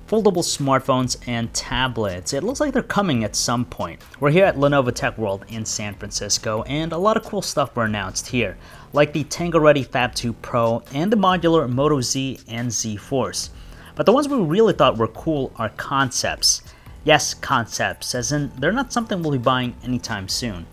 Foldable smartphones and tablets. It looks like they're coming at some point. We're here at Lenovo Tech World in San Francisco, and a lot of cool stuff were announced here, like the Tango Ready Fab 2 Pro and the modular Moto Z and Z Force. But the ones we really thought were cool are concepts. Yes, concepts, as in they're not something we'll be buying anytime soon.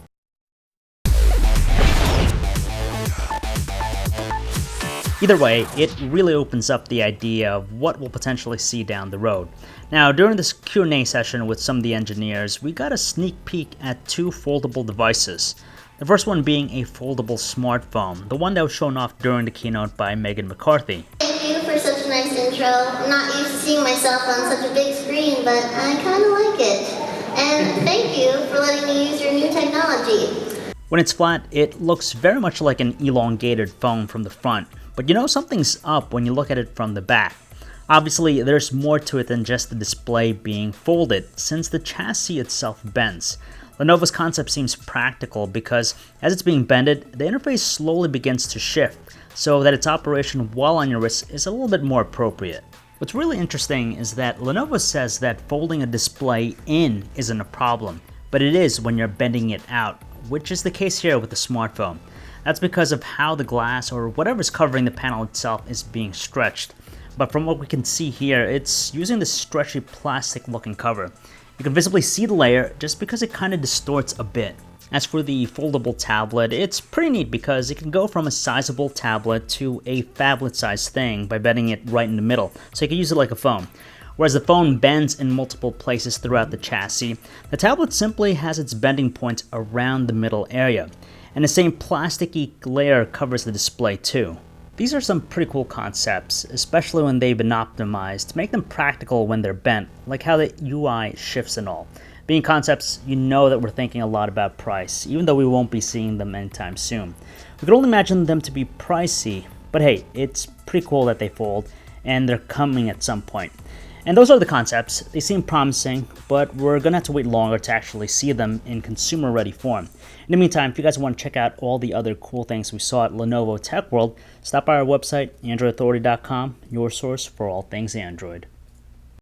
Either way, it really opens up the idea of what we'll potentially see down the road. Now, during this Q&A session with some of the engineers, we got a sneak peek at two foldable devices. The first one being a foldable smartphone, the one that was shown off during the keynote by Megan McCarthy. Thank you for such a nice intro. I'm not used to seeing myself on such a big screen, but I kind of like it. And thank you for letting me use your new technology. When it's flat, it looks very much like an elongated phone from the front. But you know something's up when you look at it from the back. Obviously, there's more to it than just the display being folded, since the chassis itself bends. Lenovo's concept seems practical because as it's being bended, the interface slowly begins to shift, so that its operation while on your wrist is a little bit more appropriate. What's really interesting is that Lenovo says that folding a display in isn't a problem, but it is when you're bending it out, which is the case here with the smartphone. That's because of how the glass or whatever's covering the panel itself is being stretched. But from what we can see here, it's using this stretchy plastic looking cover. You can visibly see the layer just because it kind of distorts a bit. As for the foldable tablet, it's pretty neat because it can go from a sizable tablet to a phablet sized thing by bending it right in the middle, so you can use it like a phone. Whereas the phone bends in multiple places throughout the chassis, the tablet simply has its bending points around the middle area. And the same plasticky layer covers the display too. These are some pretty cool concepts, especially when they've been optimized to make them practical when they're bent, like how the UI shifts and all. Being concepts, you know that we're thinking a lot about price, even though we won't be seeing them anytime soon. We could only imagine them to be pricey, but hey, it's pretty cool that they fold, and they're coming at some point. And those are the concepts. They seem promising, but we're gonna have to wait longer to actually see them in consumer-ready form. In the meantime, if you guys want to check out all the other cool things we saw at Lenovo Tech World, stop by our website, androidauthority.com, your source for all things Android.